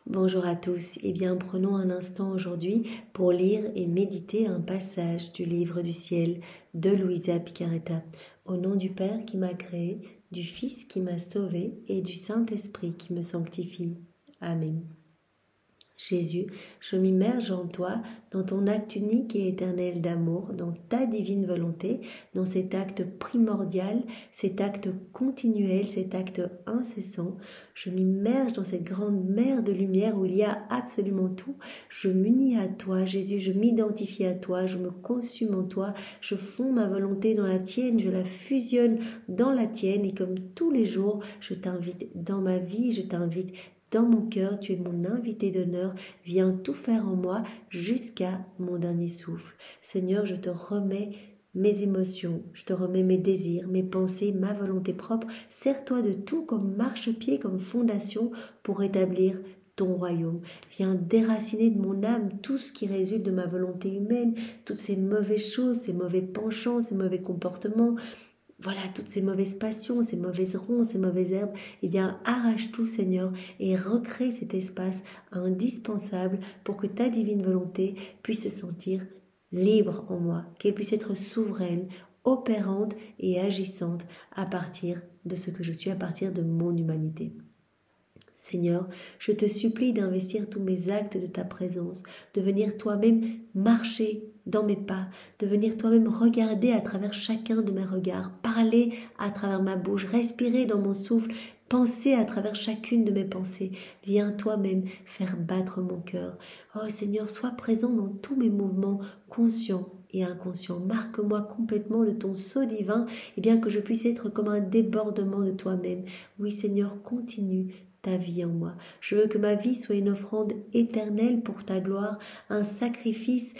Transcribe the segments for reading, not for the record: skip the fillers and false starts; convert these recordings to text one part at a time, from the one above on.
Bonjour à tous, prenons un instant aujourd'hui pour lire et méditer un passage du livre du ciel de Luisa Picaretta. Au nom du Père qui m'a créé, du Fils qui m'a sauvé et du Saint-Esprit qui me sanctifie. Amen. Jésus, je m'immerge en toi, dans ton acte unique et éternel d'amour, dans ta divine volonté, dans cet acte primordial, cet acte continuel, cet acte incessant. Je m'immerge dans cette grande mer de lumière où il y a absolument tout. Je m'unis à toi, Jésus, je m'identifie à toi, je me consume en toi, je fonds ma volonté dans la tienne, je la fusionne dans la tienne et comme tous les jours, je t'invite dans ma vie, je t'invite dans mon cœur, tu es mon invité d'honneur, viens tout faire en moi jusqu'à mon dernier souffle. Seigneur, je te remets mes émotions, je te remets mes désirs, mes pensées, ma volonté propre. Sers-toi de tout comme marchepied, comme fondation pour établir ton royaume. Viens déraciner de mon âme tout ce qui résulte de ma volonté humaine, toutes ces mauvaises choses, ces mauvais penchants, ces mauvais comportements. Voilà, toutes ces mauvaises passions, ces mauvaises ronces, ces mauvaises herbes, arrache tout Seigneur et recrée cet espace indispensable pour que ta divine volonté puisse se sentir libre en moi, qu'elle puisse être souveraine, opérante et agissante à partir de ce que je suis, à partir de mon humanité. Seigneur, je te supplie d'investir tous mes actes de ta présence, de venir toi-même marcher dans mes pas, de venir toi-même regarder à travers chacun de mes regards, parler à travers ma bouche, respirer dans mon souffle, penser à travers chacune de mes pensées. Viens toi-même faire battre mon cœur. Oh Seigneur, sois présent dans tous mes mouvements conscients et inconscients. Marque-moi complètement de ton sceau divin, et bien que je puisse être comme un débordement de toi-même. Oui Seigneur, continue ta vie en moi. Je veux que ma vie soit une offrande éternelle pour ta gloire, un sacrifice,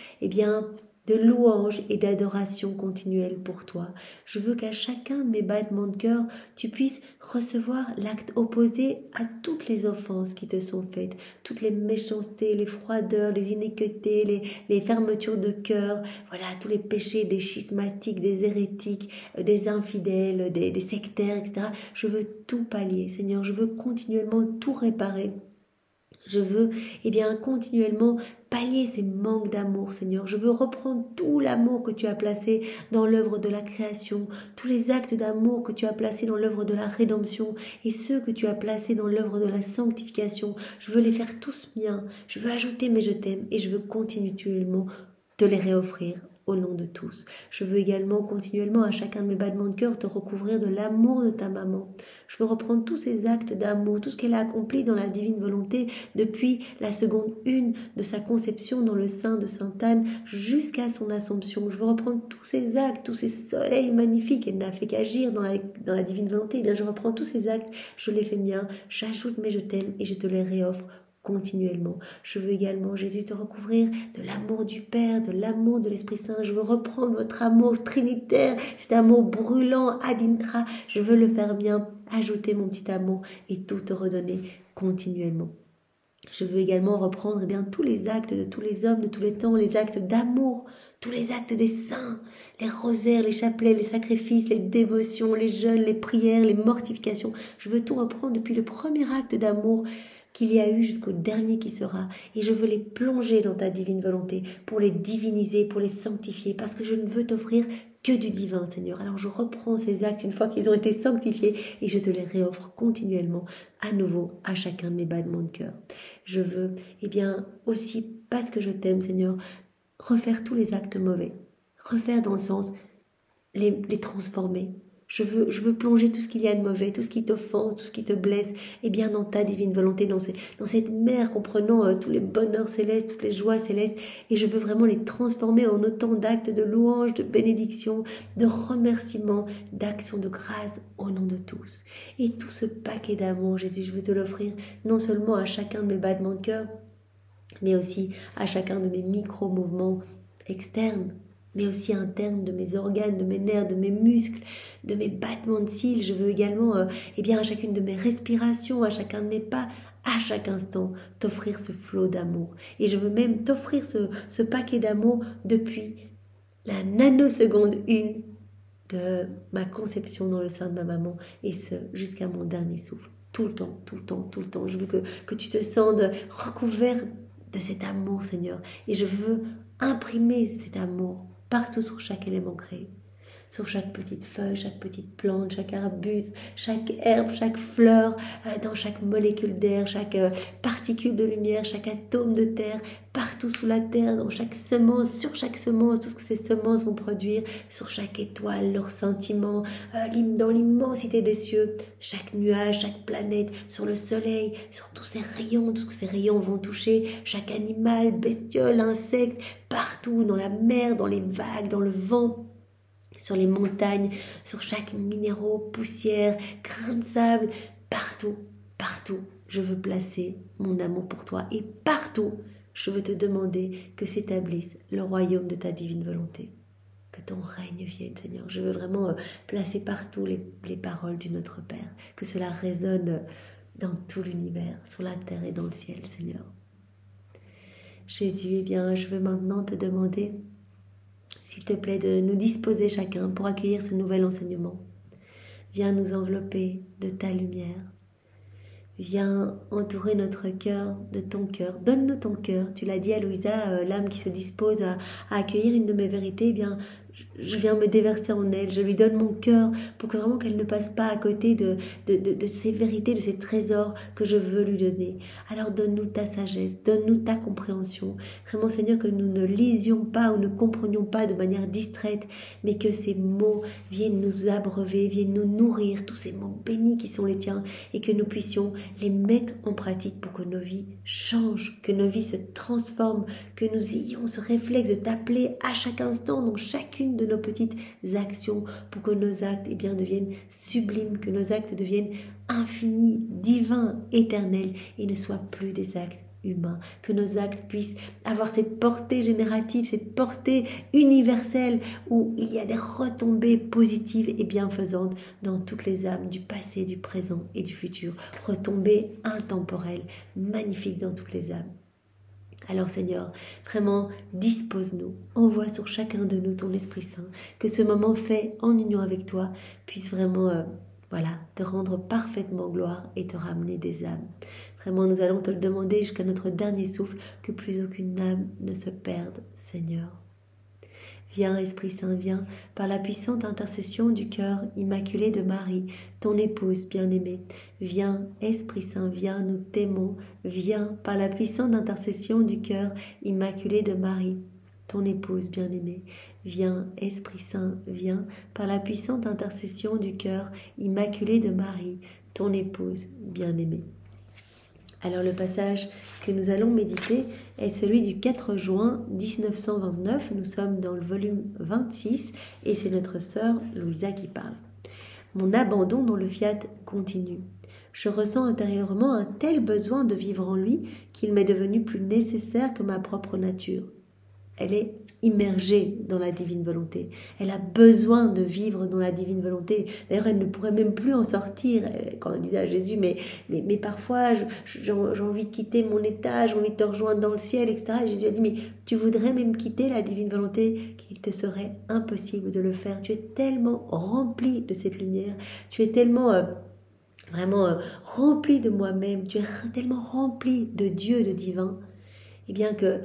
de louange et d'adoration continuelle pour toi. Je veux qu'à chacun de mes battements de cœur, tu puisses recevoir l'acte opposé à toutes les offenses qui te sont faites, toutes les méchancetés, les froideurs, les iniquités, les fermetures de cœur, voilà, tous les péchés des schismatiques, des hérétiques, des infidèles, des sectaires, etc. Je veux tout pallier, Seigneur, je veux continuellement tout réparer. Je veux, continuellement pallier ces manques d'amour, Seigneur. Je veux reprendre tout l'amour que tu as placé dans l'œuvre de la création, tous les actes d'amour que tu as placés dans l'œuvre de la rédemption et ceux que tu as placés dans l'œuvre de la sanctification. Je veux les faire tous miens. Je veux ajouter mes je t'aime et je veux continuellement te les réoffrir au nom de tous. Je veux également continuellement à chacun de mes battements de cœur te recouvrir de l'amour de ta maman. Je veux reprendre tous ces actes d'amour, tout ce qu'elle a accompli dans la divine volonté depuis la seconde 1 de sa conception dans le sein de Sainte Anne jusqu'à son Assomption. Je veux reprendre tous ces actes, tous ces soleils magnifiques. Elle n'a fait qu'agir dans la divine volonté. Je reprends tous ces actes, je les fais miens, j'ajoute mes je t'aime et je te les réoffre continuellement. Je veux également, Jésus, te recouvrir de l'amour du Père, de l'amour de l'Esprit Saint. Je veux reprendre votre amour trinitaire, cet amour brûlant, ad intra. Je veux le faire mien, ajouter mon petit amour et tout te redonner continuellement. Je veux également reprendre tous les actes de tous les hommes, de tous les temps, les actes d'amour, tous les actes des saints, les rosaires, les chapelets, les sacrifices, les dévotions, les jeûnes, les prières, les mortifications. Je veux tout reprendre depuis le premier acte d'amour qu'il y a eu jusqu'au dernier qui sera. Et je veux les plonger dans ta divine volonté pour les diviniser, pour les sanctifier, parce que je ne veux t'offrir que du divin, Seigneur. Alors je reprends ces actes une fois qu'ils ont été sanctifiés et je te les réoffre continuellement à nouveau à chacun de mes battements de cœur. Je veux, aussi, parce que je t'aime, Seigneur, refaire tous les actes mauvais. Refaire dans le sens, les transformer. Je veux plonger tout ce qu'il y a de mauvais, tout ce qui t'offense, tout ce qui te blesse, dans ta divine volonté, dans cette mer comprenant tous les bonheurs célestes, toutes les joies célestes, et je veux vraiment les transformer en autant d'actes de louange, de bénédiction, de remerciement, d'actions de grâce au nom de tous. Et tout ce paquet d'amour, Jésus, je veux te l'offrir non seulement à chacun de mes battements de cœur, mais aussi à chacun de mes micro-mouvements externes, mais aussi interne de mes organes, de mes nerfs, de mes muscles, de mes battements de cils. Je veux également, à chacune de mes respirations, à chacun de mes pas, à chaque instant, t'offrir ce flot d'amour. Et je veux même t'offrir ce paquet d'amour depuis la nanoseconde 1 de ma conception dans le sein de ma maman, et ce, jusqu'à mon dernier souffle. tout le temps, tout le temps, tout le temps. Je veux que tu te sentes recouvert de cet amour, Seigneur. Et je veux imprimer cet amour partout sur chaque élément créé. Sur chaque petite feuille, chaque petite plante, chaque arbuste, chaque herbe, chaque fleur, dans chaque molécule d'air, chaque particule de lumière, chaque atome de terre, partout sous la terre, dans chaque semence, sur chaque semence, tout ce que ces semences vont produire, sur chaque étoile, leurs sentiments, dans l'immensité des cieux, chaque nuage, chaque planète, sur le soleil, sur tous ces rayons, tout ce que ces rayons vont toucher, chaque animal, bestiole, insecte, partout, dans la mer, dans les vagues, dans le vent, sur les montagnes, sur chaque minéraux, poussière, grain de sable, partout, partout, je veux placer mon amour pour toi. Et partout, je veux te demander que s'établisse le royaume de ta divine volonté. Que ton règne vienne, Seigneur. Je veux vraiment placer partout les paroles du Notre Père. Que cela résonne dans tout l'univers, sur la terre et dans le ciel, Seigneur. Jésus, eh bien, je veux maintenant te demander, s'il te plaît, de nous disposer chacun pour accueillir ce nouvel enseignement. Viens nous envelopper de ta lumière. Viens entourer notre cœur de ton cœur. Donne-nous ton cœur. Tu l'as dit à Louisa, l'âme qui se dispose à accueillir une de mes vérités, eh bien, je viens me déverser en elle. Je lui donne mon cœur pour que vraiment qu'elle ne passe pas à côté de ces vérités, de ces trésors que je veux lui donner. Alors donne-nous ta sagesse, donne-nous ta compréhension. Vraiment, Seigneur, que nous ne lisions pas ou ne comprenions pas de manière distraite, mais que ces mots viennent nous abreuver, viennent nous nourrir, tous ces mots bénis qui sont les tiens, et que nous puissions les mettre en pratique pour que nos vies changent, que nos vies se transforment, que nous ayons ce réflexe de t'appeler à chaque instant, dans chacune de nos petites actions, pour que nos actes deviennent sublimes, que nos actes deviennent infinis, divins, éternels, et ne soient plus des actes humains, que nos actes puissent avoir cette portée générative, cette portée universelle, où il y a des retombées positives et bienfaisantes dans toutes les âmes du passé, du présent et du futur, retombées intemporelles, magnifiques dans toutes les âmes. Alors Seigneur, vraiment dispose-nous, envoie sur chacun de nous ton Esprit Saint, que ce moment fait en union avec toi puisse vraiment te rendre parfaitement gloire et te ramener des âmes. Vraiment, nous allons te le demander jusqu'à notre dernier souffle, que plus aucune âme ne se perde, Seigneur. Viens, Esprit Saint, viens, par la puissante intercession du cœur immaculé de Marie, ton épouse bien-aimée. Viens, Esprit Saint, viens, nous t'aimons. Viens, par la puissante intercession du cœur immaculé de Marie, ton épouse bien-aimée. Viens, Esprit Saint, viens, par la puissante intercession du cœur immaculé de Marie, ton épouse bien-aimée. Alors le passage que nous allons méditer est celui du 4 juin 1929. Nous sommes dans le volume 26 et c'est notre sœur Louisa qui parle. Mon abandon dans le fiat continue. Je ressens intérieurement un tel besoin de vivre en lui qu'il m'est devenu plus nécessaire que ma propre nature. Elle est immergée dans la divine volonté. Elle a besoin de vivre dans la divine volonté. D'ailleurs, elle ne pourrait même plus en sortir. Quand elle disait à Jésus, mais parfois, j'ai envie de quitter mon état, j'ai envie de te rejoindre dans le ciel, etc. Et Jésus a dit, mais tu voudrais même quitter la divine volonté qu'il te serait impossible de le faire. Tu es tellement rempli de cette lumière. Tu es tellement... rempli de moi-même. Tu es tellement rempli de Dieu, de divin. Et bien que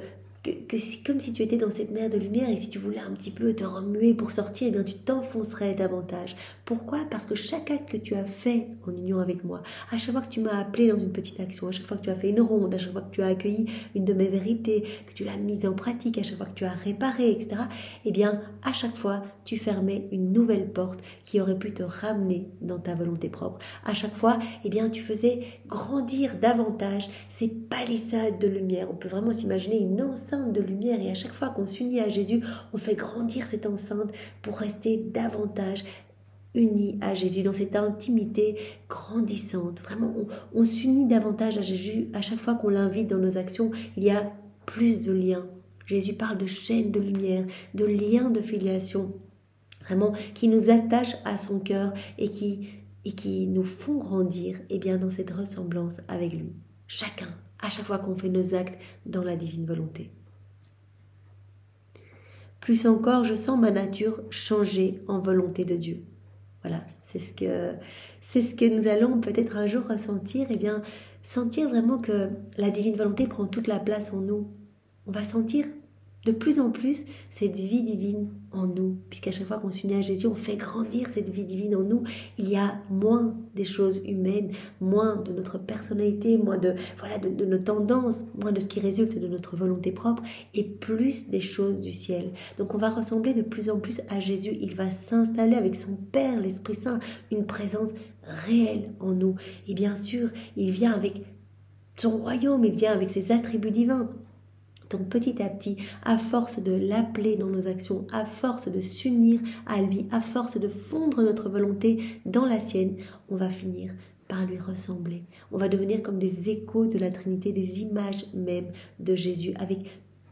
c'est comme si tu étais dans cette mer de lumière et si tu voulais un petit peu te remuer pour sortir, eh bien tu t'enfoncerais davantage. Pourquoi ? Parce que chaque acte que tu as fait en union avec moi, à chaque fois que tu m'as appelé dans une petite action, à chaque fois que tu as fait une ronde, à chaque fois que tu as accueilli une de mes vérités, que tu l'as mise en pratique, à chaque fois que tu as réparé, etc., eh bien à chaque fois tu fermais une nouvelle porte qui aurait pu te ramener dans ta volonté propre. À chaque fois, eh bien tu faisais grandir davantage ces palissades de lumière. On peut vraiment s'imaginer une enceinte de lumière et à chaque fois qu'on s'unit à Jésus, on fait grandir cette enceinte pour rester davantage unis à Jésus dans cette intimité grandissante. Vraiment, on s'unit davantage à Jésus à chaque fois qu'on l'invite dans nos actions. Il y a plus de liens. Jésus parle de chaînes de lumière, de liens de filiation, vraiment qui nous attachent à son cœur et qui nous font grandir dans cette ressemblance avec lui. Chacun, à chaque fois qu'on fait nos actes dans la divine volonté. Plus encore, je sens ma nature changer en volonté de Dieu. Voilà, c'est ce que nous allons peut-être un jour ressentir, et bien sentir vraiment que la divine volonté prend toute la place en nous. On va sentir de plus en plus cette vie divine en nous, puisqu'à chaque fois qu'on s'unit à Jésus, on fait grandir cette vie divine en nous. Il y a moins des choses humaines, moins de notre personnalité, moins de nos tendances, moins de ce qui résulte de notre volonté propre, et plus des choses du ciel. Donc on va ressembler de plus en plus à Jésus. Il va s'installer avec son Père, l'Esprit Saint, une présence réelle en nous. Et bien sûr, il vient avec son royaume, il vient avec ses attributs divins. Donc petit à petit, à force de l'appeler dans nos actions, à force de s'unir à lui, à force de fondre notre volonté dans la sienne, on va finir par lui ressembler. On va devenir comme des échos de la Trinité, des images même de Jésus, avec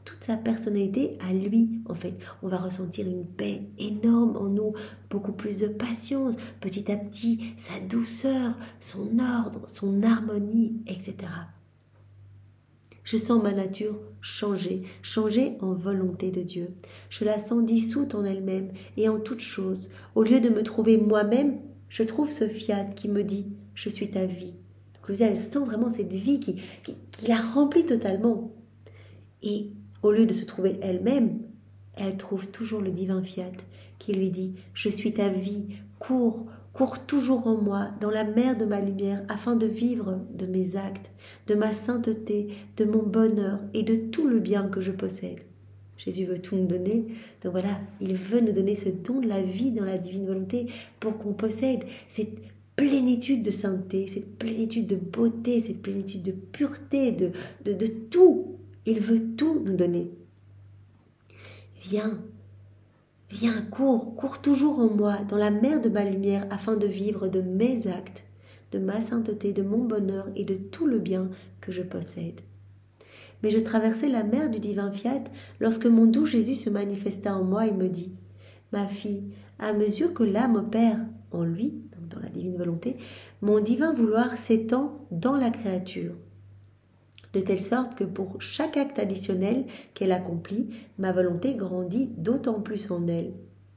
toute sa personnalité à lui, en fait. On va ressentir une paix énorme en nous, beaucoup plus de patience, petit à petit, sa douceur, son ordre, son harmonie, etc. Je sens ma nature changer en volonté de Dieu. Je la sens dissoute en elle-même et en toutes choses. Au lieu de me trouver moi-même, je trouve ce fiat qui me dit « je suis ta vie ». Donc Louisa, elle sent vraiment cette vie qui la remplit totalement. Et au lieu de se trouver elle-même, elle trouve toujours le divin fiat qui lui dit « je suis ta vie, cours toujours en moi, dans la mer de ma lumière, afin de vivre de mes actes, de ma sainteté, de mon bonheur et de tout le bien que je possède. » Jésus veut tout nous donner. Donc voilà, il veut nous donner ce don de la vie dans la divine volonté pour qu'on possède cette plénitude de sainteté, cette plénitude de beauté, cette plénitude de pureté, de tout. Il veut tout nous donner. Viens, cours toujours en moi, dans la mer de ma lumière, afin de vivre de mes actes, de ma sainteté, de mon bonheur et de tout le bien que je possède. Mais je traversais la mer du divin fiat lorsque mon doux Jésus se manifesta en moi et me dit « Ma fille, à mesure que l'âme opère en lui, donc dans la divine volonté, mon divin vouloir s'étend dans la créature. » De telle sorte que pour chaque acte additionnel qu'elle accomplit, ma volonté grandit d'autant plus en elle.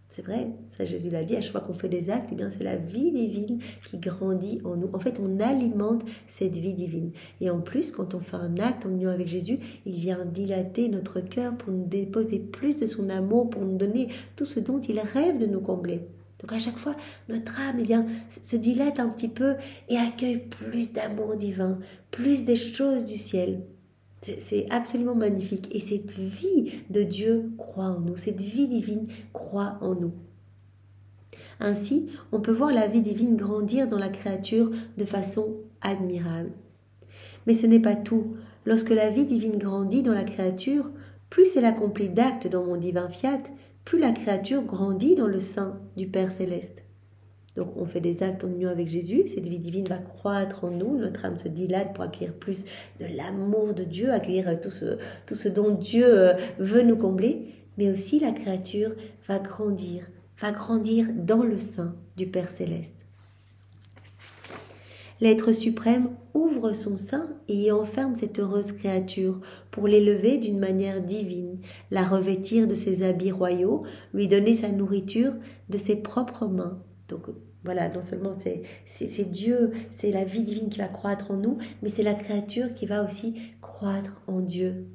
C'est vrai, ça Jésus l'a dit, à chaque fois qu'on fait des actes, eh bien c'est la vie divine qui grandit en nous. En fait, on alimente cette vie divine. Et en plus, quand on fait un acte en union avec Jésus, il vient dilater notre cœur pour nous déposer plus de son amour, pour nous donner tout ce dont il rêve de nous combler. Donc à chaque fois, notre âme se dilate un petit peu et accueille plus d'amour divin, plus des choses du ciel. C'est absolument magnifique. Et cette vie de Dieu croît en nous, cette vie divine croît en nous. Ainsi, on peut voir la vie divine grandir dans la créature de façon admirable. Mais ce n'est pas tout. Lorsque la vie divine grandit dans la créature, plus elle accomplit d'actes dans mon divin fiat, plus la créature grandit dans le sein du Père Céleste. Donc on fait des actes en union avec Jésus, cette vie divine va croître en nous, notre âme se dilate pour accueillir plus de l'amour de Dieu, accueillir tout ce dont Dieu veut nous combler, mais aussi la créature va grandir dans le sein du Père Céleste. L'être suprême ouvre son sein et y enferme cette heureuse créature pour l'élever d'une manière divine, la revêtir de ses habits royaux, lui donner sa nourriture de ses propres mains. Donc voilà, non seulement c'est Dieu, c'est la vie divine qui va croître en nous, mais c'est la créature qui va aussi croître en Dieu.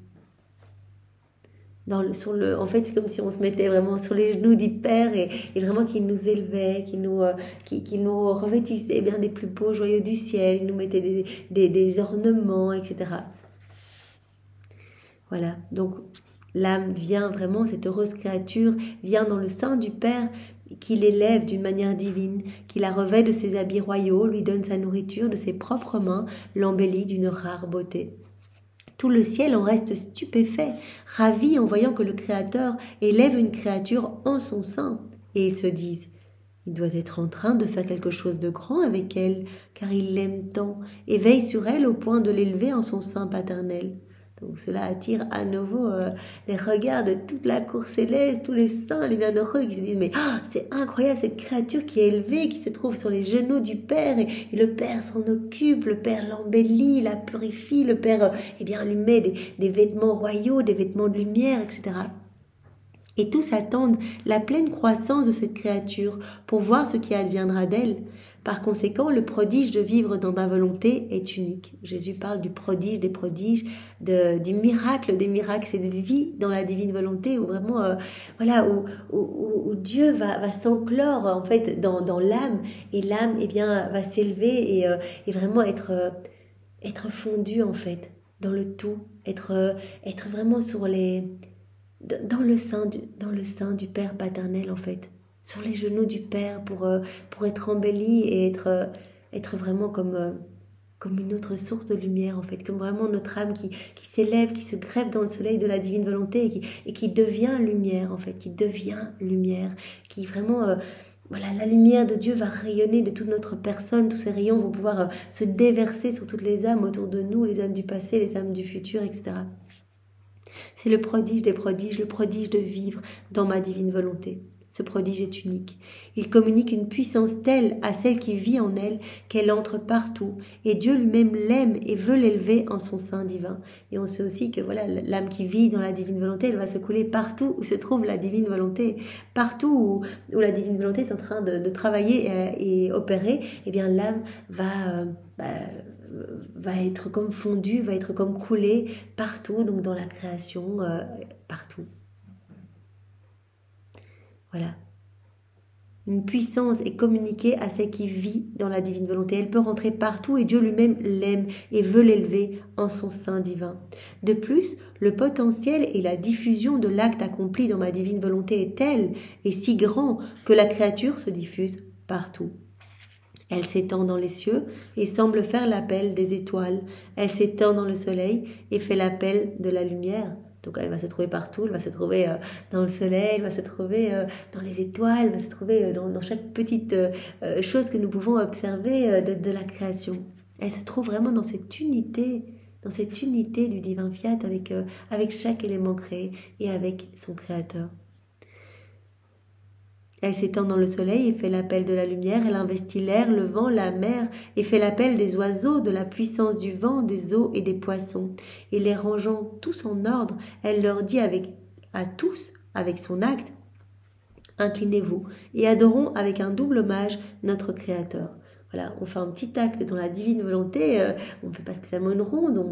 En fait, c'est comme si on se mettait vraiment sur les genoux du Père et vraiment qu'il nous élevait, qu'il nous revêtissait bien des plus beaux joyaux du ciel, il nous mettait des ornements, etc. Voilà, donc l'âme vient vraiment, cette heureuse créature vient dans le sein du Père qui l'élève d'une manière divine, qui la revêt de ses habits royaux, lui donne sa nourriture de ses propres mains, l'embellit d'une rare beauté. Tout le ciel en reste stupéfait, ravi en voyant que le Créateur élève une créature en son sein, et ils se disent « Il doit être en train de faire quelque chose de grand avec elle, car il l'aime tant, et veille sur elle au point de l'élever en son sein paternel. » Donc cela attire à nouveau les regards de toute la cour céleste, tous les saints, les bienheureux qui se disent « Mais c'est incroyable cette créature qui est élevée, qui se trouve sur les genoux du Père et le Père s'en occupe, le Père l'embellit, la purifie, le Père lui met des vêtements royaux, des vêtements de lumière, etc. » Et tous attendent la pleine croissance de cette créature pour voir ce qui adviendra d'elle. Par conséquent, le prodige de vivre dans ma volonté est unique. Jésus parle du prodige des prodiges, du miracle des miracles, cette vie dans la divine volonté où vraiment, où Dieu va s'enclore en fait dans l'âme, et l'âme va s'élever et vraiment être fondu en fait dans le tout, être vraiment dans le sein du Père paternel en fait, sur les genoux du Père pour être embelli et être vraiment comme une autre source de lumière en fait, comme vraiment notre âme qui s'élève, qui se greffe dans le soleil de la divine volonté et qui devient lumière en fait, qui devient lumière, qui vraiment... la lumière de Dieu va rayonner de toute notre personne, tous ces rayons vont pouvoir se déverser sur toutes les âmes autour de nous, les âmes du passé, les âmes du futur, etc. C'est le prodige des prodiges, le prodige de vivre dans ma divine volonté. Ce prodige est unique. Il communique une puissance telle à celle qui vit en elle qu'elle entre partout, et Dieu lui-même l'aime et veut l'élever en son sein divin. Et on sait aussi que l'âme qui vit dans la divine volonté, elle va se couler partout où se trouve la divine volonté. Partout où la divine volonté est en train de travailler et opérer, eh bien l'âme va être comme fondue, va être comme coulée partout, donc dans la création, partout. Voilà. Une puissance est communiquée à celle qui vit dans la divine volonté. Elle peut rentrer partout et Dieu lui-même l'aime et veut l'élever en son sein divin. De plus, le potentiel et la diffusion de l'acte accompli dans ma divine volonté est tel et si grand que la créature se diffuse partout. Elle s'étend dans les cieux et semble faire l'appel des étoiles. Elle s'étend dans le soleil et fait l'appel de la lumière. Donc elle va se trouver partout, elle va se trouver dans le soleil, elle va se trouver dans les étoiles, elle va se trouver dans chaque petite chose que nous pouvons observer de la création. Elle se trouve vraiment dans cette unité du divin fiat avec chaque élément créé et avec son créateur. Elle s'étend dans le soleil et fait l'appel de la lumière, elle investit l'air, le vent, la mer, et fait l'appel des oiseaux, de la puissance du vent, des eaux et des poissons. Et les rangeant tous en ordre, elle leur dit à tous, avec son acte, « Inclinez-vous et adorons avec un double hommage notre Créateur. » Voilà, on fait un petit acte dans la divine volonté, on ne fait pas spécialement une ronde,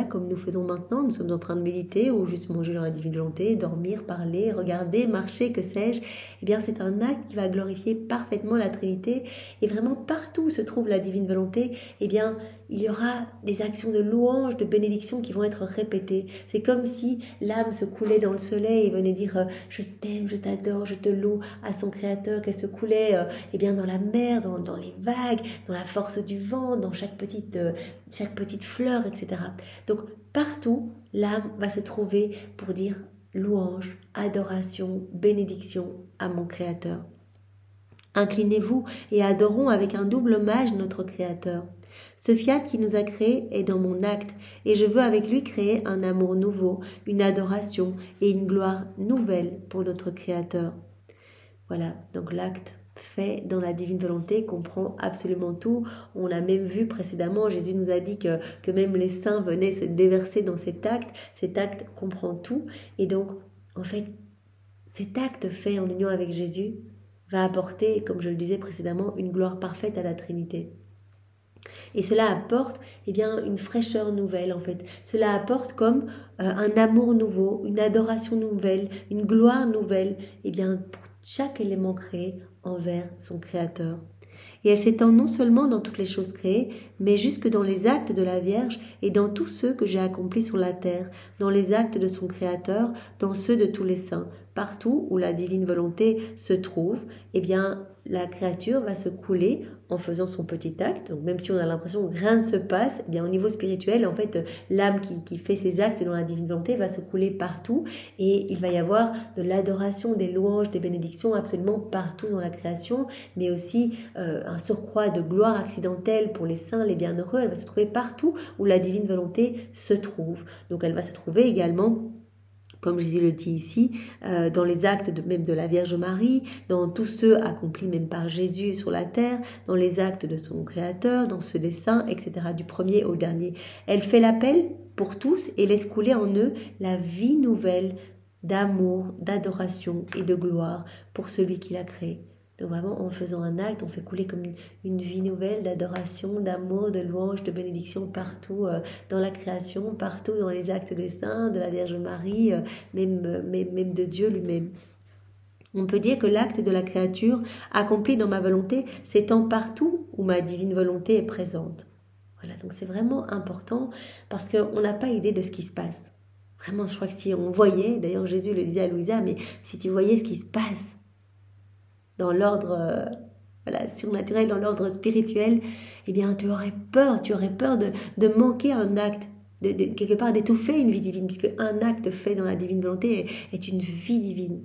comme nous faisons maintenant, nous sommes en train de méditer ou juste manger dans la divine volonté, dormir, parler, regarder, marcher, que sais-je. Eh bien, c'est un acte qui va glorifier parfaitement la Trinité et vraiment partout où se trouve la divine volonté, eh bien, il y aura des actions de louange, de bénédiction qui vont être répétées. C'est comme si l'âme se coulait dans le soleil et venait dire « Je t'aime, je t'adore, je te loue » à son Créateur, qu'elle se coulait dans la mer, dans les vagues, dans la force du vent, dans chaque petite fleur, etc. Donc partout, l'âme va se trouver pour dire louange, adoration, bénédiction à mon Créateur. Inclinez-vous et adorons avec un double hommage notre Créateur. Ce fiat qui nous a créés est dans mon acte et je veux avec lui créer un amour nouveau, une adoration et une gloire nouvelle pour notre Créateur. Voilà, donc l'acte fait dans la divine volonté comprend absolument tout. On l'a même vu précédemment, Jésus nous a dit que même les saints venaient se déverser dans cet acte comprend tout. Et donc, en fait, cet acte fait en union avec Jésus va apporter, comme je le disais précédemment, une gloire parfaite à la Trinité. Et cela apporte une fraîcheur nouvelle en fait. Cela apporte comme un amour nouveau, une adoration nouvelle, une gloire nouvelle pour chaque élément créé envers son Créateur. Et elle s'étend non seulement dans toutes les choses créées, mais jusque dans les actes de la Vierge et dans tous ceux que j'ai accomplis sur la terre, dans les actes de son Créateur, dans ceux de tous les saints. Partout où la divine volonté se trouve, la créature va se couler en faisant son petit acte. Donc même si on a l'impression que rien ne se passe, au niveau spirituel, en fait, l'âme qui fait ses actes dans la divine volonté va se couler partout et il va y avoir de l'adoration, des louanges, des bénédictions absolument partout dans la création, mais aussi un surcroît de gloire accidentelle pour les saints, les bienheureux. Elle va se trouver partout où la divine volonté se trouve. Donc elle va se trouver également, comme Jésus le dit ici, dans les actes même de la Vierge Marie, dans tous ceux accomplis même par Jésus sur la terre, dans les actes de son Créateur, dans ceux des saints, etc., du premier au dernier. Elle fait l'appel pour tous et laisse couler en eux la vie nouvelle d'amour, d'adoration et de gloire pour celui qui l'a créé. Donc vraiment, en faisant un acte, on fait couler comme une vie nouvelle d'adoration, d'amour, de louange, de bénédiction partout dans la création, partout dans les actes des saints, de la Vierge Marie, même de Dieu lui-même. On peut dire que l'acte de la créature accompli dans ma volonté s'étend partout où ma divine volonté est présente. Voilà, donc c'est vraiment important parce qu'on n'a pas idée de ce qui se passe. Vraiment, je crois que si on voyait, d'ailleurs Jésus le disait à Louisa, mais si tu voyais ce qui se passe dans l'ordre surnaturel, dans l'ordre spirituel, eh bien tu aurais peur de manquer un acte, de quelque part d'étouffer une vie divine, puisque un acte fait dans la divine volonté est une vie divine.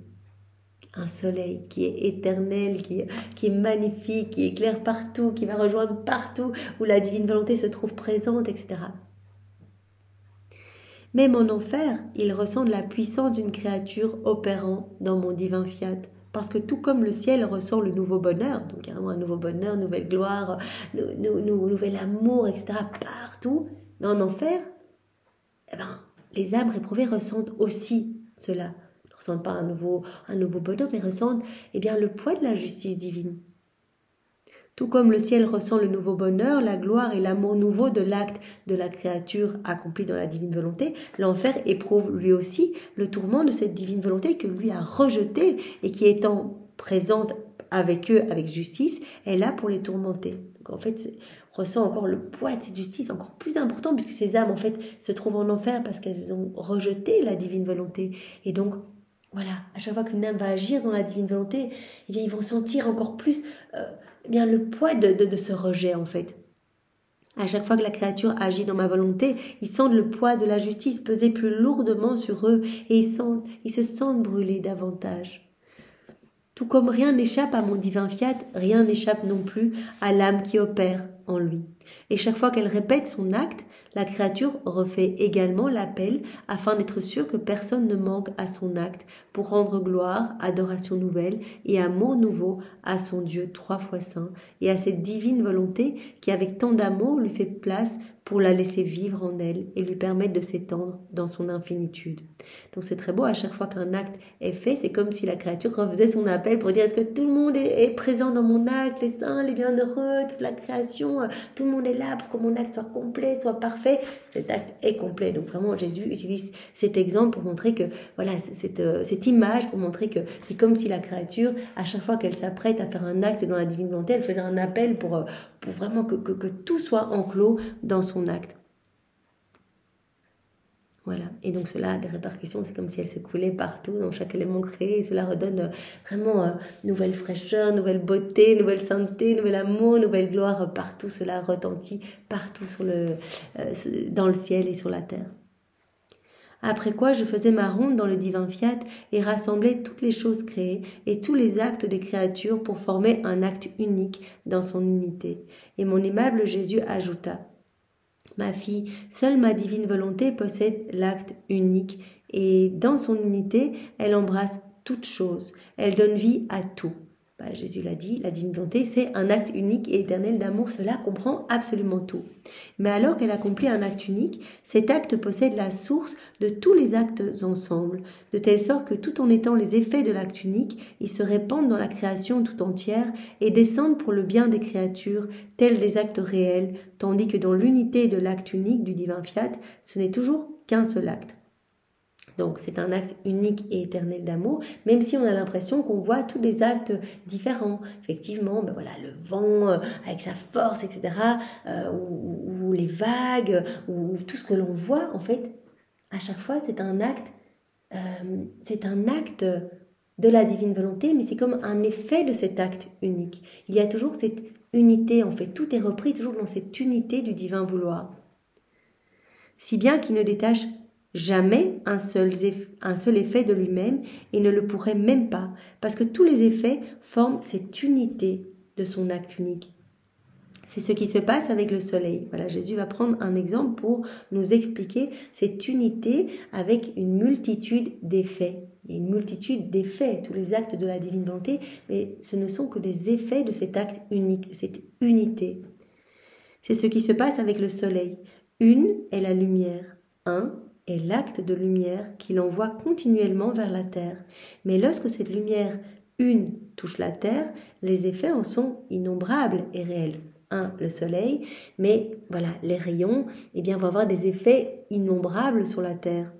Un soleil qui est éternel, qui est magnifique, qui éclaire partout, qui va rejoindre partout où la divine volonté se trouve présente, etc. Même en enfer, il ressent de la puissance d'une créature opérant dans mon divin fiat. Parce que tout comme le ciel ressent le nouveau bonheur, donc carrément un nouveau bonheur, nouvelle gloire, nouvel amour, etc. partout, mais en enfer, les âmes réprouvées ressentent aussi cela. Ne ressentent pas un nouveau bonheur, mais ressentent le poids de la justice divine. Tout comme le ciel ressent le nouveau bonheur, la gloire et l'amour nouveau de l'acte de la créature accompli dans la divine volonté, l'enfer éprouve lui aussi le tourment de cette divine volonté que lui a rejetée et qui étant présente avec eux avec justice, est là pour les tourmenter. Donc en fait, on ressent encore le poids de cette justice encore plus important puisque ces âmes en fait se trouvent en enfer parce qu'elles ont rejeté la divine volonté. Et donc voilà, à chaque fois qu'une âme va agir dans la divine volonté, ils vont sentir encore plus le poids de ce rejet en fait. À chaque fois que la créature agit dans ma volonté, ils sentent le poids de la justice peser plus lourdement sur eux et ils se sentent brûler davantage. Tout comme rien n'échappe à mon divin fiat, rien n'échappe non plus à l'âme qui opère en lui. Et chaque fois qu'elle répète son acte, la créature refait également l'appel afin d'être sûre que personne ne manque à son acte pour rendre gloire, adoration nouvelle et amour nouveau à son Dieu 3 fois saint et à cette divine volonté qui avec tant d'amour lui fait place pour la laisser vivre en elle et lui permettre de s'étendre dans son infinitude. Donc c'est très beau, à chaque fois qu'un acte est fait, c'est comme si la créature refaisait son appel pour dire est-ce que tout le monde est présent dans mon acte, les saints, les bienheureux, toute la création, tout le monde est là pour que mon acte soit complet, soit parfait. Cet acte est complet. Donc vraiment Jésus utilise cet exemple pour montrer que, voilà, cette image pour montrer que c'est comme si la créature, à chaque fois qu'elle s'apprête à faire un acte dans la divine volonté, elle faisait un appel pour vraiment que tout soit enclos dans son acte. Voilà, et donc cela a des répercussions, c'est comme si elle se coulait partout dans chaque élément créé, et cela redonne vraiment nouvelle fraîcheur, nouvelle beauté, nouvelle sainteté, nouvel amour, nouvelle gloire, partout cela retentit, partout dans le ciel et sur la terre. Après quoi je faisais ma ronde dans le divin fiat et rassemblais toutes les choses créées et tous les actes des créatures pour former un acte unique dans son unité. Et mon aimable Jésus ajouta: ma fille, seule ma divine volonté possède l'acte unique et dans son unité, elle embrasse toute chose, elle donne vie à tout. Jésus l'a dit, la divine volonté, c'est un acte unique et éternel d'amour, cela comprend absolument tout. Mais alors qu'elle accomplit un acte unique, cet acte possède la source de tous les actes ensemble, de telle sorte que tout en étant les effets de l'acte unique, ils se répandent dans la création tout entière et descendent pour le bien des créatures, tels des actes réels, tandis que dans l'unité de l'acte unique du divin fiat, ce n'est toujours qu'un seul acte. Donc c'est un acte unique et éternel d'amour, même si on a l'impression qu'on voit tous les actes différents. Effectivement, le vent avec sa force, etc., ou les vagues, ou tout ce que l'on voit, en fait, à chaque fois c'est un acte de la divine volonté, mais c'est comme un effet de cet acte unique. Il y a toujours cette unité, en fait, tout est repris toujours dans cette unité du divin vouloir. Si bien qu'il ne détache jamais un seul effet de lui-même et ne le pourrait même pas, parce que tous les effets forment cette unité de son acte unique. C'est ce qui se passe avec le soleil. Voilà, Jésus va prendre un exemple pour nous expliquer cette unité avec une multitude d'effets. Il y a une multitude d'effets, tous les actes de la divine volonté, mais ce ne sont que des effets de cet acte unique, de cette unité. C'est ce qui se passe avec le soleil. Une est la lumière. Un est l'acte de lumière qu'il envoie continuellement vers la Terre. Mais lorsque cette lumière une touche la Terre, les effets en sont innombrables et réels. Le soleil, mais voilà, les rayons, vont avoir des effets innombrables sur la Terre.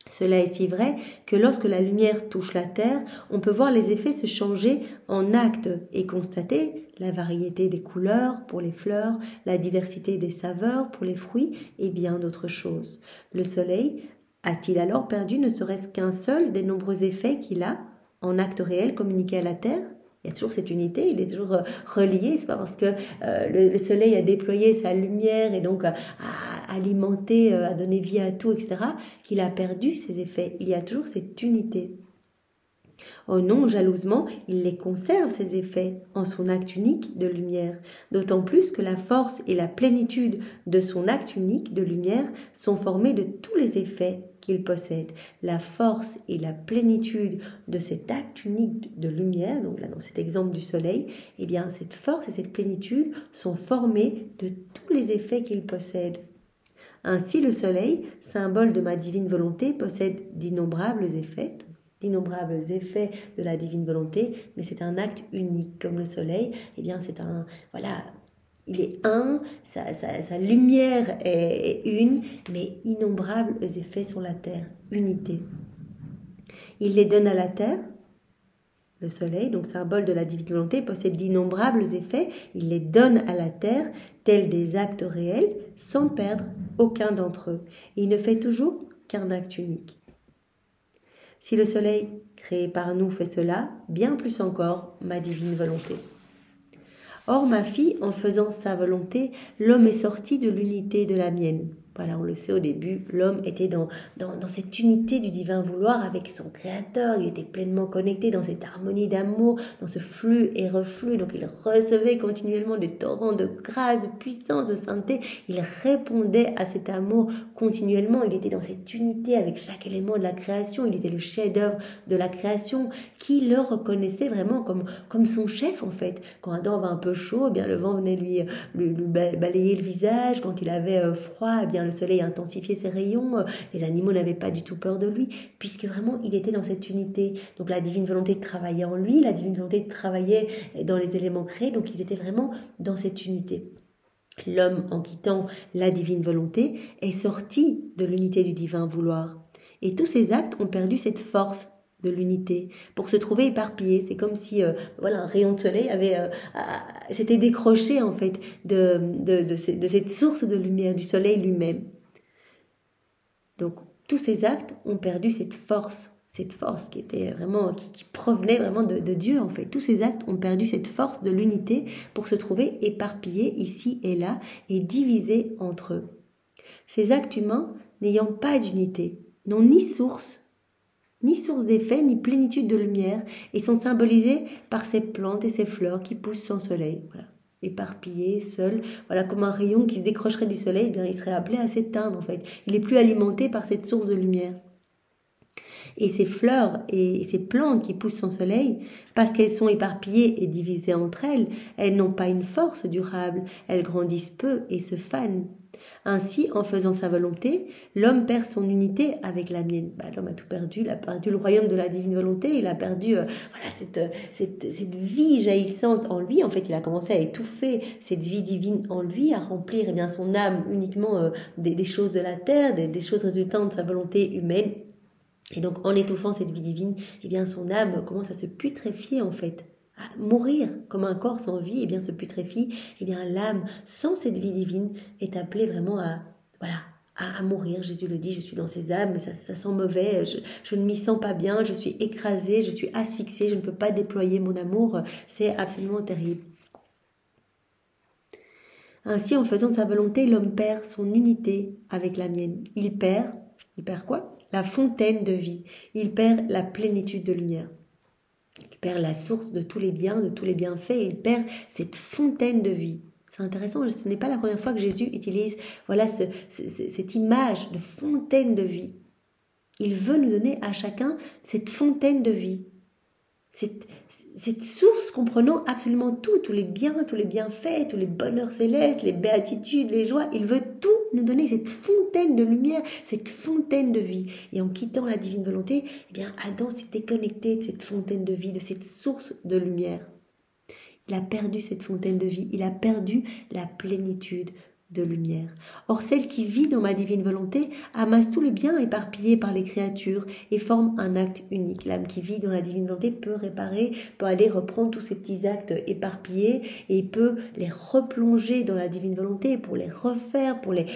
Cela est si vrai que lorsque la lumière touche la Terre, on peut voir les effets se changer en actes et constater la variété des couleurs pour les fleurs, la diversité des saveurs pour les fruits et bien d'autres choses. Le soleil a-t-il alors perdu ne serait-ce qu'un seul des nombreux effets qu'il a en actes réels communiqués à la Terre ? Il y a toujours cette unité, il est toujours relié. C'est pas parce que le soleil a déployé sa lumière et donc a alimenté, a donné vie à tout, etc., qu'il a perdu ses effets. Il y a toujours cette unité. Oh non, jalousement, il les conserve, ces effets, en son acte unique de lumière, d'autant plus que la force et la plénitude de son acte unique de lumière sont formées de tous les effets qu'il possède. La force et la plénitude de cet acte unique de lumière, donc là dans cet exemple du soleil, cette force et cette plénitude sont formées de tous les effets qu'il possède. Ainsi, le soleil, symbole de ma divine volonté, possède d'innombrables effets de la divine volonté, mais c'est un acte unique. Comme le soleil, c'est un, voilà, il est un, sa lumière est une, mais innombrables effets sur la terre, unité. Il les donne à la terre, le soleil, donc symbole de la divine volonté, possède d'innombrables effets, il les donne à la terre, tels des actes réels, sans perdre aucun d'entre eux. Et il ne fait toujours qu'un acte unique. Si le soleil créé par nous fait cela, bien plus encore ma divine volonté. Or, ma fille, en faisant sa volonté, l'homme est sorti de l'unité de la mienne. Voilà, on le sait au début, l'homme était dans cette unité du divin vouloir avec son créateur, il était pleinement connecté dans cette harmonie d'amour, dans ce flux et reflux, donc il recevait continuellement des torrents de grâce, de puissance, de sainteté, il répondait à cet amour continuellement, il était dans cette unité avec chaque élément de la création, il était le chef-d'œuvre de la création, qui le reconnaissait vraiment comme son chef en fait. Quand Adam avait un peu chaud, le vent venait lui balayer le visage, quand il avait froid, le soleil intensifiait ses rayons, les animaux n'avaient pas du tout peur de lui, puisque vraiment il était dans cette unité. Donc la divine volonté travaillait en lui, la divine volonté travaillait dans les éléments créés, donc ils étaient vraiment dans cette unité. L'homme, en quittant la divine volonté, est sorti de l'unité du divin vouloir. Et tous ces actes ont perdu cette force de l'unité, pour se trouver éparpillé. C'est comme si un rayon de soleil s'était décroché en fait de cette source de lumière, du soleil lui-même. Donc tous ces actes ont perdu cette force qui était vraiment, qui provenait vraiment de Dieu en fait. Tous ces actes ont perdu cette force de l'unité pour se trouver éparpillés ici et là et divisés entre eux. Ces actes humains, n'ayant pas d'unité, n'ont ni source d'effet, ni plénitude de lumière, et sont symbolisés par ces plantes et ces fleurs qui poussent sans soleil. Voilà. Éparpillés, seuls, comme un rayon qui se décrocherait du soleil, il serait appelé à s'éteindre en fait. Il n'est plus alimenté par cette source de lumière. Et ces fleurs et ces plantes qui poussent sans soleil, parce qu'elles sont éparpillées et divisées entre elles, elles n'ont pas une force durable, elles grandissent peu et se fanent. Ainsi, en faisant sa volonté, l'homme perd son unité avec la mienne. L'homme a tout perdu, il a perdu le royaume de la divine volonté, il a perdu cette vie jaillissante en lui. En fait, il a commencé à étouffer cette vie divine en lui, à remplir son âme uniquement des choses de la terre, des choses résultant de sa volonté humaine. Et donc, en étouffant cette vie divine, son âme commence à se putréfier en fait. À mourir comme un corps sans vie, se putréfie, l'âme sans cette vie divine est appelée vraiment à mourir. Jésus le dit, je suis dans ces âmes, ça sent mauvais, je ne m'y sens pas bien, je suis écrasée, je suis asphyxiée, je ne peux pas déployer mon amour, c'est absolument terrible. Ainsi, en faisant sa volonté, l'homme perd son unité avec la mienne. Il perd quoi ? La fontaine de vie. Il perd la plénitude de lumière. Il perd la source de tous les biens, de tous les bienfaits. Il perd cette fontaine de vie. C'est intéressant, ce n'est pas la première fois que Jésus utilise cette image de fontaine de vie. Il veut nous donner à chacun cette fontaine de vie. cette source comprenant absolument tout, tous les bienfaits, tous les bonheurs célestes, les béatitudes, les joies. Il veut tout nous donner, cette fontaine de lumière, cette fontaine de vie. Et en quittant la divine volonté, eh bien, Adam s'est déconnecté de cette fontaine de vie, de cette source de lumière. Il a perdu cette fontaine de vie, il a perdu la plénitude de lumière. Or, celle qui vit dans ma divine volonté amasse tous les biens éparpillés par les créatures et forme un acte unique. L'âme qui vit dans la divine volonté peut réparer, peut aller reprendre tous ces petits actes éparpillés et peut les replonger dans la divine volonté pour les refaire, pour les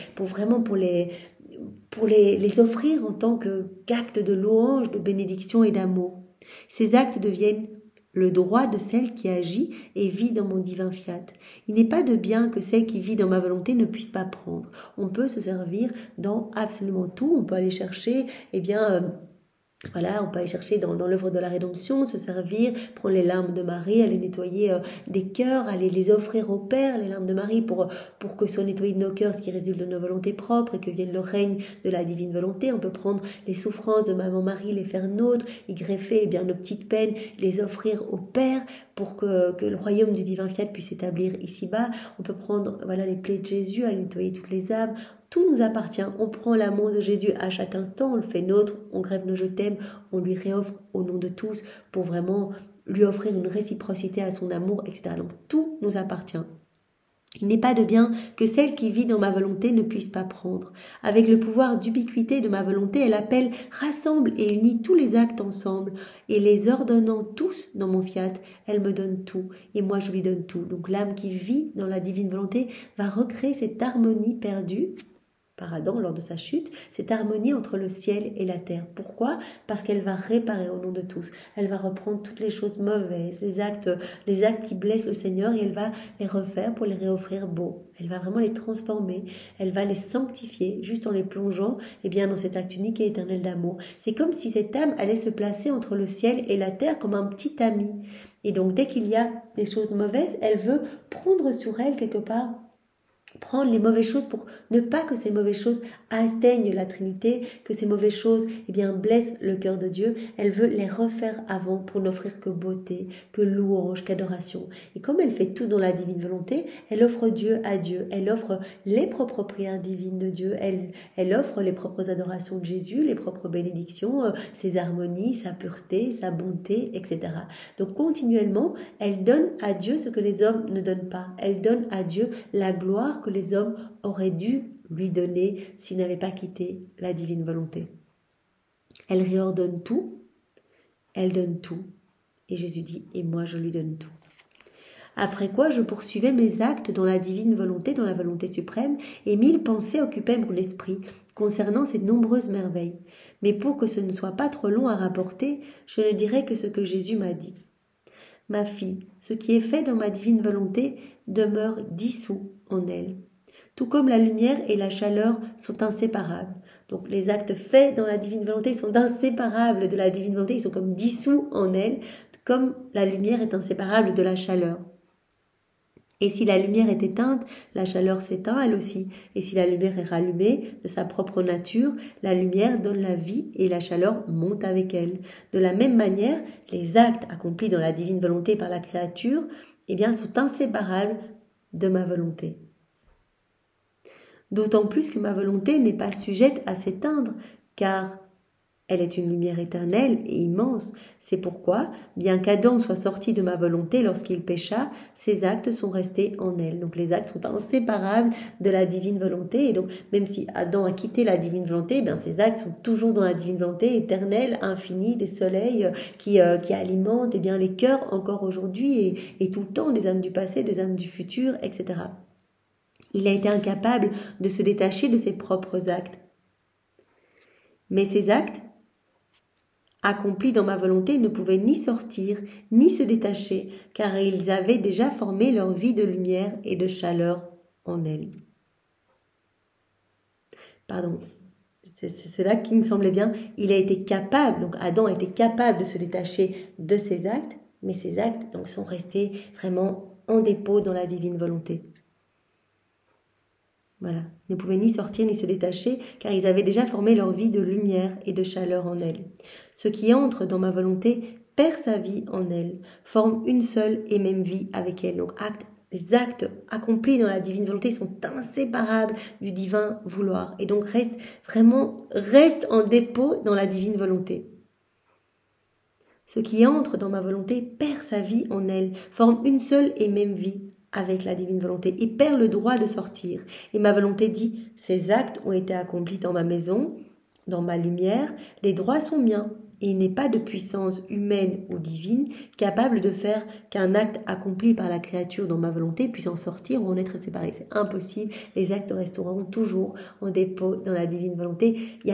offrir en tant qu'actes de louange, de bénédiction et d'amour. Ces actes deviennent le droit de celle qui agit et vit dans mon divin fiat. Il n'est pas de bien que celle qui vit dans ma volonté ne puisse pas prendre. On peut se servir dans absolument tout. On peut aller chercher, on peut aller chercher dans l'œuvre de la rédemption, se servir, prendre les larmes de Marie, aller nettoyer des cœurs, aller les offrir au Père, les larmes de Marie, pour que soient nettoyés de nos cœurs, ce qui résulte de nos volontés propres et que vienne le règne de la divine volonté. On peut prendre les souffrances de Maman Marie, les faire nôtres, y greffer nos petites peines, les offrir au Père pour que le royaume du divin fiat puisse s'établir ici-bas. On peut prendre les plaies de Jésus, aller nettoyer toutes les âmes. Tout nous appartient. On prend l'amour de Jésus à chaque instant, on le fait nôtre, on grève nos je t'aime, on lui réoffre au nom de tous pour vraiment lui offrir une réciprocité à son amour, etc. Donc tout nous appartient. Il n'est pas de bien que celle qui vit dans ma volonté ne puisse pas prendre. Avec le pouvoir d'ubiquité de ma volonté, elle appelle, rassemble et unit tous les actes ensemble, et les ordonnant tous dans mon fiat, elle me donne tout, et moi je lui donne tout. Donc l'âme qui vit dans la divine volonté va recréer cette harmonie perdue par Adam lors de sa chute, cette harmonie entre le ciel et la terre. Pourquoi ? Parce qu'elle va réparer au nom de tous. Elle va reprendre toutes les choses mauvaises, les actes qui blessent le Seigneur, et elle va les refaire pour les réoffrir beaux. Elle va vraiment les transformer, elle va les sanctifier juste en les plongeant dans cet acte unique et éternel d'amour. C'est comme si cette âme allait se placer entre le ciel et la terre comme un petit ami. Et donc dès qu'il y a des choses mauvaises, elle veut prendre sur elle quelque part, prendre les mauvaises choses pour ne pas que ces mauvaises choses atteignent la Trinité, que ces mauvaises choses blessent le cœur de Dieu. Elle veut les refaire avant pour n'offrir que beauté, que louange, qu'adoration. Et comme elle fait tout dans la divine volonté, elle offre Dieu à Dieu. Elle offre les propres prières divines de Dieu. Elle offre les propres adorations de Jésus, les propres bénédictions, ses harmonies, sa pureté, sa bonté, etc. Donc continuellement, elle donne à Dieu ce que les hommes ne donnent pas. Elle donne à Dieu la gloire que les hommes auraient dû lui donner s'il n'avait pas quitté la divine volonté. Elle réordonne tout, elle donne tout. Et Jésus dit, et moi je lui donne tout. Après quoi je poursuivais mes actes dans la divine volonté, dans la volonté suprême, et 1000 pensées occupaient mon esprit concernant ces nombreuses merveilles. Mais pour que ce ne soit pas trop long à rapporter, je ne dirai que ce que Jésus m'a dit. Ma fille, ce qui est fait dans ma divine volonté demeure dissous en elle. Tout comme la lumière et la chaleur sont inséparables. Donc les actes faits dans la divine volonté sont inséparables de la divine volonté, ils sont comme dissous en elle, comme la lumière est inséparable de la chaleur. Et si la lumière est éteinte, la chaleur s'éteint elle aussi. Et si la lumière est rallumée de sa propre nature, la lumière donne la vie et la chaleur monte avec elle. De la même manière, les actes accomplis dans la divine volonté par la créature, sont inséparables de ma volonté. D'autant plus que ma volonté n'est pas sujette à s'éteindre, car elle est une lumière éternelle et immense. C'est pourquoi, bien qu'Adam soit sorti de ma volonté lorsqu'il pécha, ses actes sont restés en elle. Donc les actes sont inséparables de la divine volonté. Et donc même si Adam a quitté la divine volonté, ses actes sont toujours dans la divine volonté éternelle, infinie, des soleils qui alimentent les cœurs encore aujourd'hui et tout le temps, des âmes du passé, des âmes du futur, etc. Il a été incapable de se détacher de ses propres actes. Mais ces actes accomplis dans ma volonté ne pouvaient ni sortir, ni se détacher, car ils avaient déjà formé leur vie de lumière et de chaleur en elle. Pardon, c'est cela qui me semblait bien. Il a été capable, donc Adam a été capable de se détacher de ses actes, mais ces actes sont restés vraiment en dépôt dans la divine volonté. Voilà, ne pouvaient ni sortir ni se détacher, car ils avaient déjà formé leur vie de lumière et de chaleur en elle. Ce qui entre dans ma volonté perd sa vie en elle, forme une seule et même vie avec elle. Donc les actes accomplis dans la divine volonté sont inséparables du divin vouloir. Et donc reste en dépôt dans la divine volonté. Ce qui entre dans ma volonté perd sa vie en elle, forme une seule et même vie avec la divine volonté et perd le droit de sortir. Et ma volonté dit, ces actes ont été accomplis dans ma maison, dans ma lumière, les droits sont miens. Et il n'est pas de puissance humaine ou divine capable de faire qu'un acte accompli par la créature dans ma volonté puisse en sortir ou en être séparé. C'est impossible. Les actes resteront toujours en dépôt dans la divine volonté. Il n'y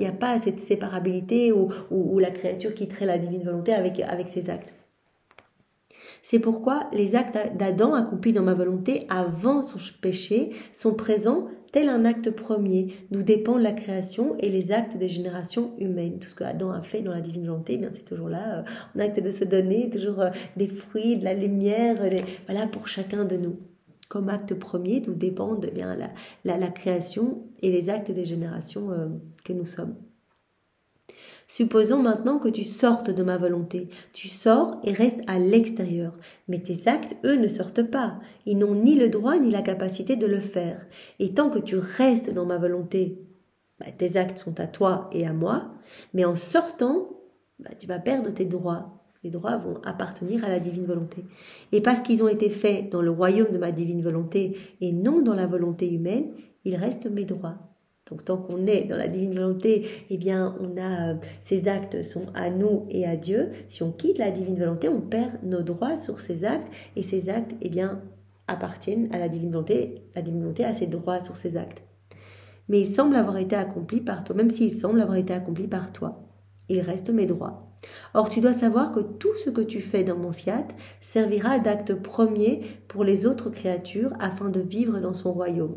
a pas cette séparabilité où la créature quitterait la divine volonté avec ses actes. C'est pourquoi les actes d'Adam accomplis dans ma volonté avant son péché sont présents tel un acte premier, d'où dépend la création et les actes des générations humaines. Tout ce que Adam a fait dans la divine volonté, eh bien c'est toujours là, en acte de se donner, toujours des fruits, de la lumière, voilà pour chacun de nous. Comme acte premier, d'où dépendent eh bien la création et les actes des générations que nous sommes. Supposons maintenant que tu sortes de ma volonté. Tu sors et restes à l'extérieur. Mais tes actes, eux, ne sortent pas. Ils n'ont ni le droit ni la capacité de le faire. Et tant que tu restes dans ma volonté, tes actes sont à toi et à moi. Mais en sortant, tu vas perdre tes droits. Les droits vont appartenir à la divine volonté. Et parce qu'ils ont été faits dans le royaume de ma divine volonté et non dans la volonté humaine, il reste mes droits. Donc tant qu'on est dans la divine volonté, eh bien ces actes sont à nous et à Dieu. Si on quitte la divine volonté, on perd nos droits sur ces actes et ces actes eh bien appartiennent à la divine volonté. La divine volonté a ses droits sur ces actes. Mais ils semblent avoir été accomplis par toi, même s'ils semblent avoir été accomplis par toi. Il reste mes droits. Or tu dois savoir que tout ce que tu fais dans mon fiat servira d'acte premier pour les autres créatures afin de vivre dans son royaume.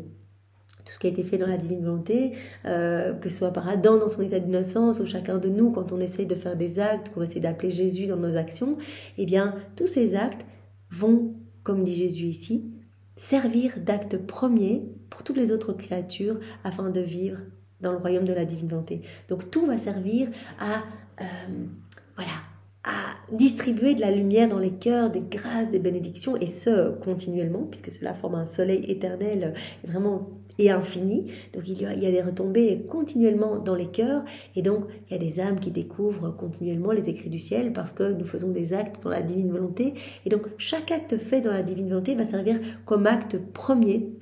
Tout ce qui a été fait dans la divine volonté, que ce soit par Adam dans son état d'innocence, ou chacun de nous quand on essaye de faire des actes, qu'on essaie d'appeler Jésus dans nos actions, eh bien tous ces actes vont, comme dit Jésus ici, servir d'acte premier pour toutes les autres créatures afin de vivre dans le royaume de la divine volonté. Donc tout va servir à distribuer de la lumière dans les cœurs, des grâces, des bénédictions, et ce, continuellement, puisque cela forme un soleil éternel vraiment et infini. Donc il y a des retombées continuellement dans les cœurs, et donc il y a des âmes qui découvrent continuellement les écrits du ciel, parce que nous faisons des actes dans la divine volonté, et donc chaque acte fait dans la divine volonté va servir comme acte premier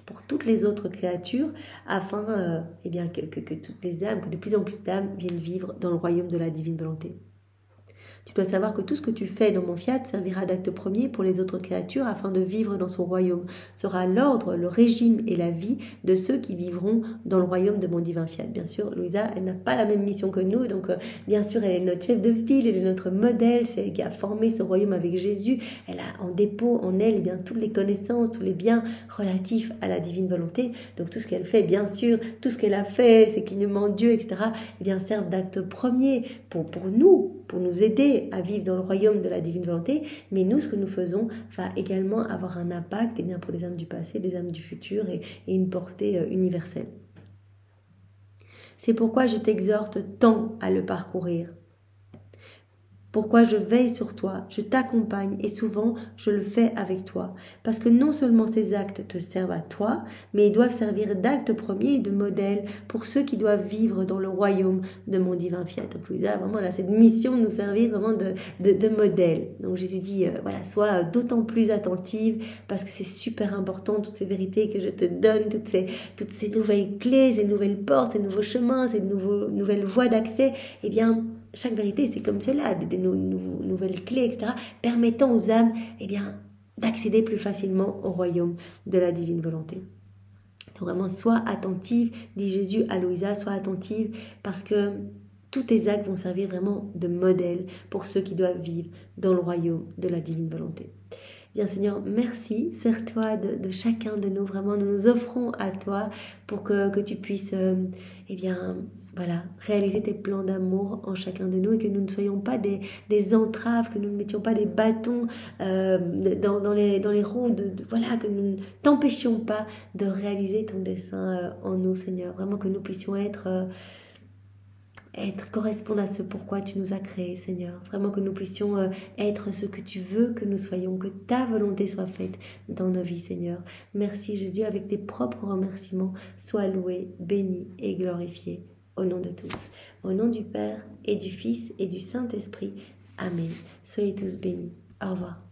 pour toutes les autres créatures, afin que toutes les âmes, que de plus en plus d'âmes viennent vivre dans le royaume de la divine volonté. Tu dois savoir que tout ce que tu fais dans mon fiat servira d'acte premier pour les autres créatures afin de vivre dans son royaume. Sera l'ordre, le régime et la vie de ceux qui vivront dans le royaume de mon divin fiat. Bien sûr, Louisa, elle n'a pas la même mission que nous, donc bien sûr, elle est notre chef de file, elle est notre modèle, c'est elle qui a formé ce royaume avec Jésus. Elle a en dépôt en elle toutes les connaissances, tous les biens relatifs à la divine volonté. Donc tout ce qu'elle fait, bien sûr, tout ce qu'elle a fait, ses clignements de Dieu, etc., servent d'acte premier pour nous aider à vivre dans le royaume de la divine volonté, mais nous, ce que nous faisons va également avoir un impact pour les âmes du passé, les âmes du futur et une portée universelle. C'est pourquoi je t'exhorte tant à le parcourir. Pourquoi je veille sur toi, je t'accompagne et souvent je le fais avec toi. Parce que non seulement ces actes te servent à toi, mais ils doivent servir d'acte premier et de modèle pour ceux qui doivent vivre dans le royaume de mon divin fiat. Donc Louisa, vraiment, là, cette mission de nous servir vraiment de modèle. Donc Jésus dit, sois d'autant plus attentive parce que c'est super important, toutes ces vérités que je te donne, toutes ces nouvelles clés, ces nouvelles portes, ces nouveaux chemins, ces nouvelles voies d'accès, chaque vérité, c'est comme cela, des nouvelles clés, etc., permettant aux âmes d'accéder plus facilement au royaume de la divine volonté. Donc vraiment, sois attentive, dit Jésus à Louisa, sois attentive parce que tous tes actes vont servir vraiment de modèle pour ceux qui doivent vivre dans le royaume de la divine volonté. Bien Seigneur, merci, sers-toi de chacun de nous, vraiment nous nous offrons à toi pour que tu puisses réaliser tes plans d'amour en chacun de nous et que nous ne soyons pas des entraves, que nous ne mettions pas des bâtons dans les roues, que nous ne t'empêchions pas de réaliser ton dessein en nous Seigneur, vraiment que nous puissions être correspondre à ce pourquoi tu nous as créés, Seigneur. Vraiment que nous puissions être ce que tu veux que nous soyons, que ta volonté soit faite dans nos vies, Seigneur. Merci Jésus, avec tes propres remerciements, sois loué, béni et glorifié au nom de tous. Au nom du Père et du Fils et du Saint-Esprit. Amen. Soyez tous bénis. Au revoir.